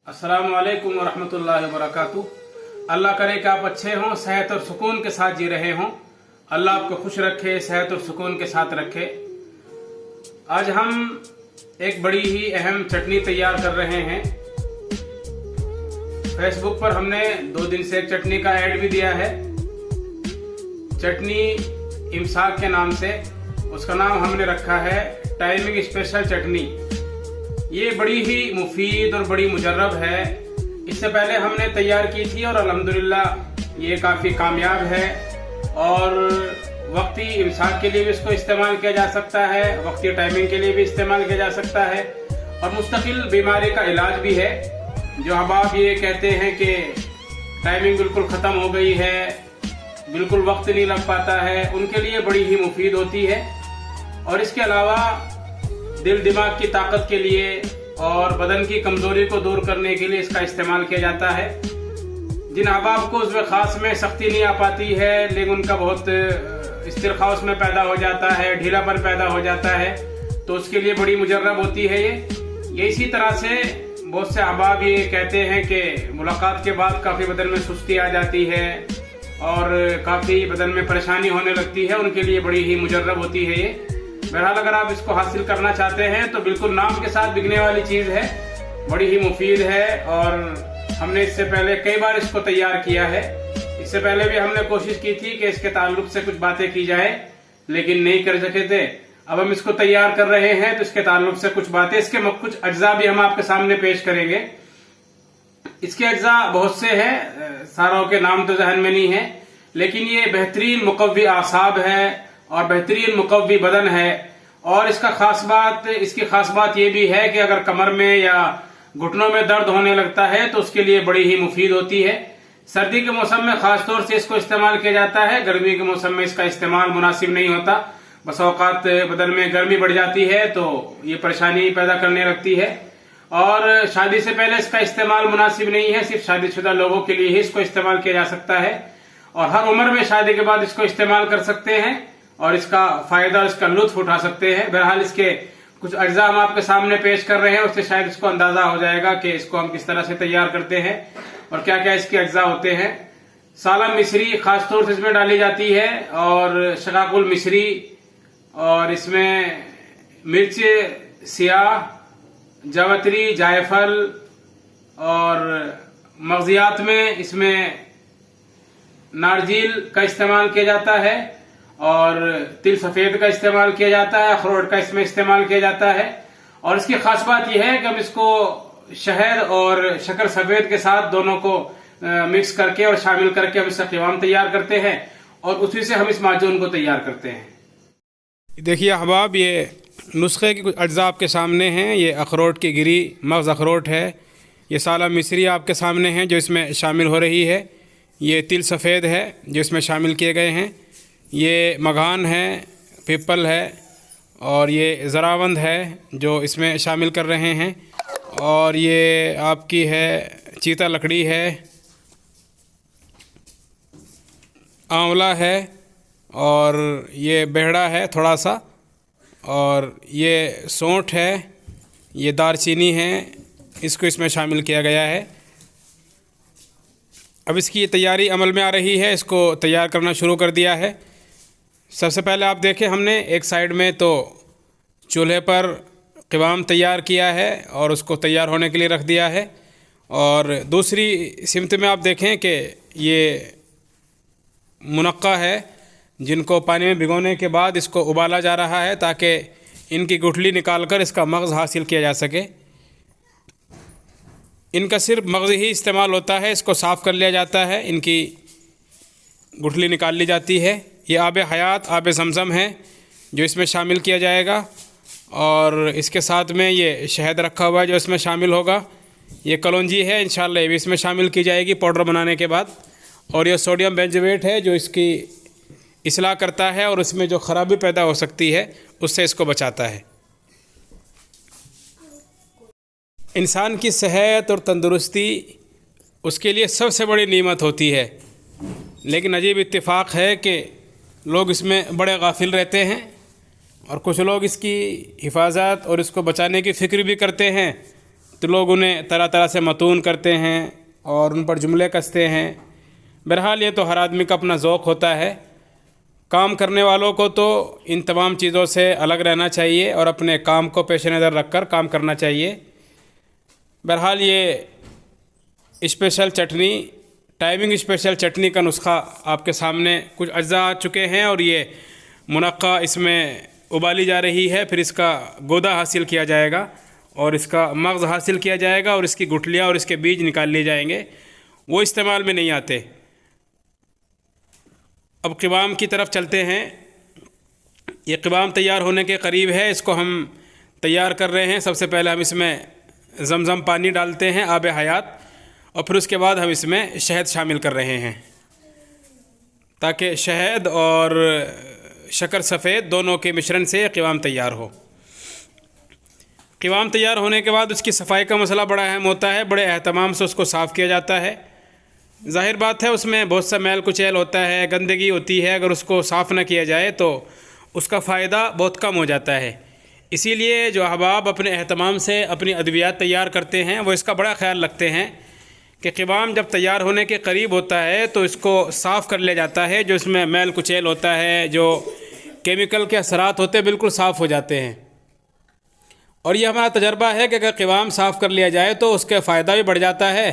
अस्सलामु अलैकुम वरहमतुल्लाहि वबरकातुहू। अल्लाह करे कि आप अच्छे हों, सेहत और सुकून के साथ जी रहे हों। अल्लाह आपको खुश रखे, सेहत और सुकून के साथ रखे। आज हम एक बड़ी ही अहम चटनी तैयार कर रहे हैं। फेसबुक पर हमने 2 दिन से एक चटनी का ऐड भी दिया है, चटनी इमसाक के नाम से। उसका नाम हमने रखा है टाइमिंग स्पेशल चटनी। ये बड़ी ही मुफीद और बड़ी मुजर्रब है। इससे पहले हमने तैयार की थी और अल्हम्दुलिल्लाह ये काफ़ी कामयाब है। और वक्ती इमसाक के लिए भी इसको इस्तेमाल किया जा सकता है, वक्ती टाइमिंग के लिए भी इस्तेमाल किया जा सकता है, और मुस्तकिल बीमारी का इलाज भी है। जो अहबाब ये कहते हैं कि टाइमिंग बिल्कुल ख़त्म हो गई है, बिल्कुल वक्त नहीं लग पाता है, उनके लिए बड़ी ही मुफीद होती है। और इसके अलावा दिल दिमाग की ताकत के लिए और बदन की कमजोरी को दूर करने के लिए इसका इस्तेमाल किया जाता है। जिन अहबाब को उसमें खास में सख्ती नहीं आ पाती है, लेकिन उनका बहुत इस्तिरखा उसमें पैदा हो जाता है, ढीलापन पैदा हो जाता है, तो उसके लिए बड़ी मुजर्रब होती है ये इसी तरह से बहुत से अहबाब ये कहते हैं कि मुलाकात के बाद काफ़ी बदन में सुस्ती आ जाती है और काफ़ी बदन में परेशानी होने लगती है, उनके लिए बड़ी ही मुजर्रब होती है ये। बहरहाल अगर आप इसको हासिल करना चाहते हैं तो बिल्कुल नाम के साथ बिकने वाली चीज़ है, बड़ी ही मुफीद है। और हमने इससे पहले कई बार इसको तैयार किया है। इससे पहले भी हमने कोशिश की थी कि इसके ताल्लुक से कुछ बातें की जाए, लेकिन नहीं कर सके थे। अब हम इसको तैयार कर रहे हैं तो इसके ताल्लुक से कुछ बातें, इसके कुछ अज्जा भी हम आपके सामने पेश करेंगे। इसके अज्जा बहुत से हैं, सारों के नाम तो जहन में नहीं है, लेकिन ये बेहतरीन मुकव्वी आसाब है और बेहतरीन मुकव्वी बदन है। और इसकी खास बात ये भी है कि अगर कमर में या घुटनों में दर्द होने लगता है तो उसके लिए बड़ी ही मुफीद होती है। सर्दी के मौसम में खास तौर से इसको इस्तेमाल किया जाता है, गर्मी के मौसम में इसका इस्तेमाल मुनासिब नहीं होता। बस औकात बदन में गर्मी बढ़ जाती है तो ये परेशानी पैदा करने लगती है। और शादी से पहले इसका इस्तेमाल मुनासिब नहीं है, सिर्फ शादीशुदा लोगों के लिए ही इसको इस्तेमाल किया जा सकता है। और हर उम्र में शादी के बाद इसको इस्तेमाल कर सकते हैं और इसका फायदा, इसका लुत्फ उठा सकते हैं। बहरहाल इसके कुछ अज्जा हम आपके सामने पेश कर रहे हैं, उससे शायद इसको अंदाजा हो जाएगा कि इसको हम किस तरह से तैयार करते हैं और क्या क्या इसके अज्जा होते हैं। साला मिश्री खासतौर से इसमें डाली जाती है, और शकाकुल मिश्री, और इसमें मिर्च सियाह, जावित्री, जायफल, और मगजियात में इसमें नारजील का इस्तेमाल किया जाता है और तिल सफेद का इस्तेमाल किया जाता है, अखरोट का इसमें इस्तेमाल किया जाता है। और इसकी खास बात यह है कि हम इसको शहद और शक्कर सफेद के साथ दोनों को मिक्स करके और शामिल करके हम इसका क़िवाम तैयार करते हैं और उसी से हम इस माजून को तैयार करते हैं। देखिए अहबाब, ये नुस्खे के कुछ अज्जा आपके सामने हैं। ये अखरोट की गिरी, मग़ज़ अखरोट है। ये साला मिश्री आपके सामने हैं जो इसमें शामिल हो रही है। ये तिल सफ़ेद है जो इसमें शामिल किए गए हैं। ये मघान है, पीपल है, और ये ज़रावंद है जो इसमें शामिल कर रहे हैं। और ये आपकी है चीता लकड़ी है, आंवला है, और ये बेहड़ा है थोड़ा सा, और ये सौंठ है, ये दारचीनी है, इसको इसमें शामिल किया गया है। अब इसकी तैयारी अमल में आ रही है, इसको तैयार करना शुरू कर दिया है। सबसे पहले आप देखें, हमने एक साइड में तो चूल्हे पर क़िवाम तैयार किया है और उसको तैयार होने के लिए रख दिया है, और दूसरी सिमत में आप देखें कि ये मुनक्का है जिनको पानी में भिगोने के बाद इसको उबाला जा रहा है ताकि इनकी गुठली निकालकर इसका मग़ज़ हासिल किया जा सके। इनका सिर्फ मग़ज़ ही इस्तेमाल होता है, इसको साफ़ कर लिया जाता है, इनकी गुठली निकाल ली जाती है। ये आब हयात, आब ज़मज़म है जो इसमें शामिल किया जाएगा, और इसके साथ में ये शहद रखा हुआ है जो इसमें शामिल होगा। ये कलौंजी है, इंशाल्लाह ये भी इसमें शामिल की जाएगी पाउडर बनाने के बाद। और ये सोडियम बेंजोएट है जो इसकी इस्लाह करता है और उसमें जो ख़राबी पैदा हो सकती है उससे इसको बचाता है। इंसान की सेहत और तंदुरुस्ती उसके लिए सबसे बड़ी नेमत होती है, लेकिन अजीब इत्तेफाक है कि लोग इसमें बड़े गाफिल रहते हैं, और कुछ लोग इसकी हिफाजत और इसको बचाने की फ़िक्र भी करते हैं, तो लोग उन्हें तरह तरह से मतून करते हैं और उन पर जुमले कसते हैं। बहरहाल ये तो हर आदमी का अपना ज़ौक़ होता है। काम करने वालों को तो इन तमाम चीज़ों से अलग रहना चाहिए और अपने काम को पेश नज़र रख कर काम करना चाहिए। बहरहाल ये स्पेशल चटनी, टाइमिंग स्पेशल चटनी का नुस्खा आपके सामने कुछ अज्जा आ चुके हैं और ये मुनक्का इसमें उबाली जा रही है। फिर इसका गोदा हासिल किया जाएगा और इसका मग़ज़ हासिल किया जाएगा और इसकी गुठलियाँ और इसके बीज निकाल लिए जाएंगे, वो इस्तेमाल में नहीं आते। अब क़िवाम की तरफ चलते हैं। ये क़िवाम तैयार होने के करीब है, इसको हम तैयार कर रहे हैं। सबसे पहले हम इसमें ज़मज़म पानी डालते हैं, आब हयात, और फिर उसके बाद हम इसमें शहद शामिल कर रहे हैं ताकि शहद और शक्कर सफ़ेद दोनों के मिश्रण से क़िवाम तैयार हो। क़िवाम तैयार होने के बाद उसकी सफाई का मसला बड़ा अहम होता है। बड़े एहतमाम से उसको साफ़ किया जाता है। ज़ाहिर बात है उसमें बहुत सा मैल कुचैल होता है, गंदगी होती है। अगर उसको साफ़ न किया जाए तो उसका फ़ायदा बहुत कम हो जाता है। इसीलिए जो अहबाब अपने एहतमाम से अपनी अद्वियात तैयार करते हैं वो इसका बड़ा ख्याल रखते हैं कि क़िवाम जब तैयार होने के करीब होता है तो इसको साफ़ कर लिया जाता है। जो इसमें मैल कुचैल होता है, जो केमिकल के असरात होते हैं, बिल्कुल साफ़ हो जाते हैं। और ये हमारा तजर्बा है कि अगर क़िवाम साफ़ कर लिया जाए तो उसका फ़ायदा भी बढ़ जाता है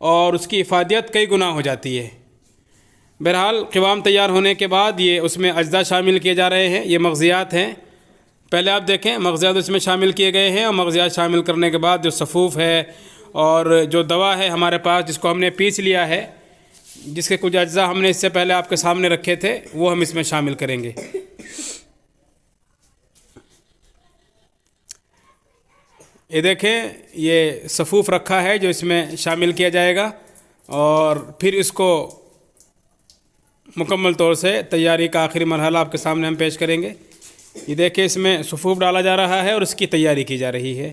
और उसकी इफ़ादियत कई गुना हो जाती है। बहरहाल क़िवाम तैयार होने के बाद ये उसमें अज्जा शामिल किए जा रहे हैं। ये मग़ज़ियात हैं। पहले आप देखें, मग़ज़ियात उसमें शामिल किए गए हैं और मग़ज़ियात शामिल करने के बाद जो सफ़ूफ़ है और जो दवा है हमारे पास, जिसको हमने पीस लिया है, जिसके कुछ अज्जा हमने इससे पहले आपके सामने रखे थे, वो हम इसमें शामिल करेंगे। ये देखें, ये सफ़ूफ़ रखा है जो इसमें शामिल किया जाएगा और फिर इसको मुकम्मल तौर से तैयारी का आखिरी मरहला आपके सामने हम पेश करेंगे। ये देखें, इसमें सफ़ूफ़ डाला जा रहा है और इसकी तैयारी की जा रही है।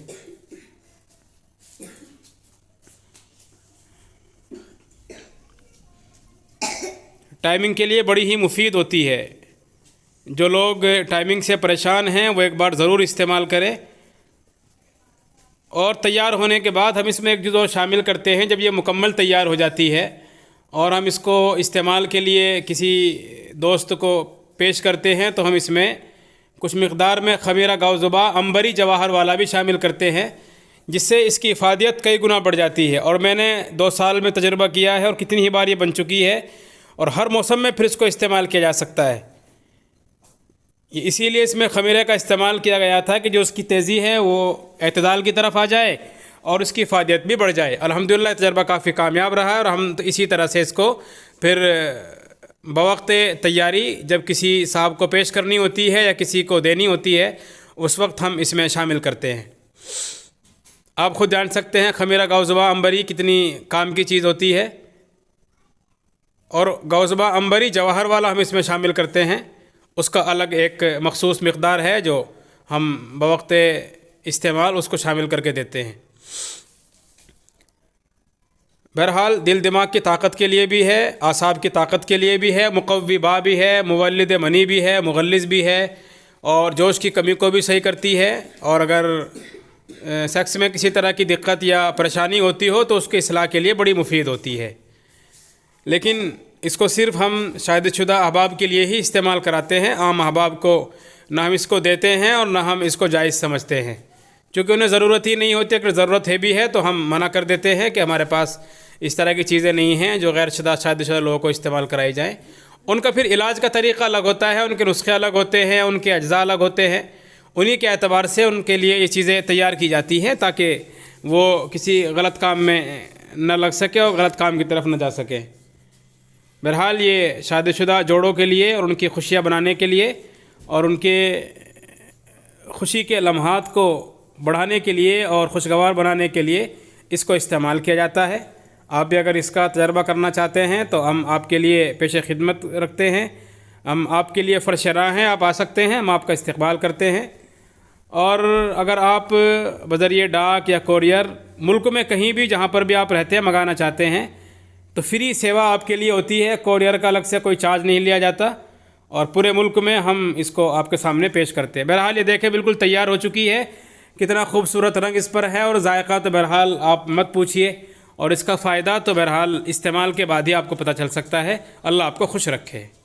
टाइमिंग के लिए बड़ी ही मुफीद होती है। जो लोग टाइमिंग से परेशान हैं वो एक बार ज़रूर इस्तेमाल करें। और तैयार होने के बाद हम इसमें एक चीज़ शामिल करते हैं। जब ये मुकम्मल तैयार हो जाती है और हम इसको इस्तेमाल के लिए किसी दोस्त को पेश करते हैं तो हम इसमें कुछ मिक़दार में ख़मीरा गाउज़ुबा अंबरी जवाहर वाला भी शामिल करते हैं, जिससे इसकी इफ़ादियत कई गुना बढ़ जाती है। और मैंने 2 साल में तजुर्बा किया है और कितनी ही बार ये बन चुकी है और हर मौसम में फिर इसको इस्तेमाल किया जा सकता है। इसीलिए इसमें ख़मीरे का इस्तेमाल किया गया था कि जो उसकी तेज़ी है वो एतदाल की तरफ आ जाए और उसकी इफ़ादियत भी बढ़ जाए। अल्हम्दुलिल्लाह तजर्बा काफ़ी कामयाब रहा है और हम तो इसी तरह से इसको फिर बवक्त तैयारी जब किसी साहब को पेश करनी होती है या किसी को देनी होती है उस वक्त हम इसमें शामिल करते हैं। आप ख़ुद जान सकते हैं ख़मीरा गाउज़ुबा अंबरी कितनी काम की चीज़ होती है। और गाउज़ुबा अंबरी जवाहर वाला हम इसमें शामिल करते हैं, उसका अलग एक मखसूस मिक़दार है जो हम बवक्त इस्तेमाल उसको शामिल करके देते हैं। बहरहाल दिल दिमाग की ताकत के लिए भी है, आसाब की ताकत के लिए भी है, मुक़व्विबा भी है, मुवल्लिद मनी भी है, मुग़ल्लिज़ भी है और जोश की कमी को भी सही करती है। और अगर सेक्स में किसी तरह की दिक्कत या परेशानी होती हो तो उसके इस्लाह के लिए बड़ी मुफीद होती है। लेकिन इसको सिर्फ़ हम शादिशुदा अहबाब के लिए ही इस्तेमाल कराते हैं। आम अहबाब को ना हम इसको देते हैं और ना हम इसको जायज़ समझते हैं, क्योंकि उन्हें ज़रूरत ही नहीं होती। अगर ज़रूरत है भी है तो हम मना कर देते हैं कि हमारे पास इस तरह की चीज़ें नहीं हैं जो गैर शादीशुदा लोगों को इस्तेमाल कराई जाएँ। उनका फिर इलाज का तरीक़ा अलग होता है, उनके नुस्खे अलग होते हैं, उनके अज्जा अलग होते हैं। उन्हीं के एतबार से उनके लिए ये चीज़ें तैयार की जाती हैं ताकि वो किसी गलत काम में न लग सके और गलत काम की तरफ न जा सके। बहरहाल ये शादीशुदा जोड़ों के लिए और उनकी खुशियाँ बनाने के लिए और उनके खुशी के लम्हात को बढ़ाने के लिए और खुशगवार बनाने के लिए इसको इस्तेमाल किया जाता है। आप भी अगर इसका तजर्बा करना चाहते हैं तो हम आपके लिए पेश खिदमत रखते हैं। हम आपके लिए फ़रशरा हैं, आप आ सकते हैं, हम आपका इस्तकबाल करते हैं। और अगर आप बज़रिए डाक या कोरियर मुल्क में कहीं भी जहाँ पर भी आप रहते हैं मंगाना चाहते हैं तो फ्री सेवा आपके लिए होती है। कोरियर का अलग से कोई चार्ज नहीं लिया जाता और पूरे मुल्क में हम इसको आपके सामने पेश करते हैं। बहरहाल ये देखें बिल्कुल तैयार हो चुकी है। कितना खूबसूरत रंग इस पर है, और जायका तो बहरहाल आप मत पूछिए, और इसका फ़ायदा तो बहरहाल इस्तेमाल के बाद ही आपको पता चल सकता है। अल्लाह आपको खुश रखे।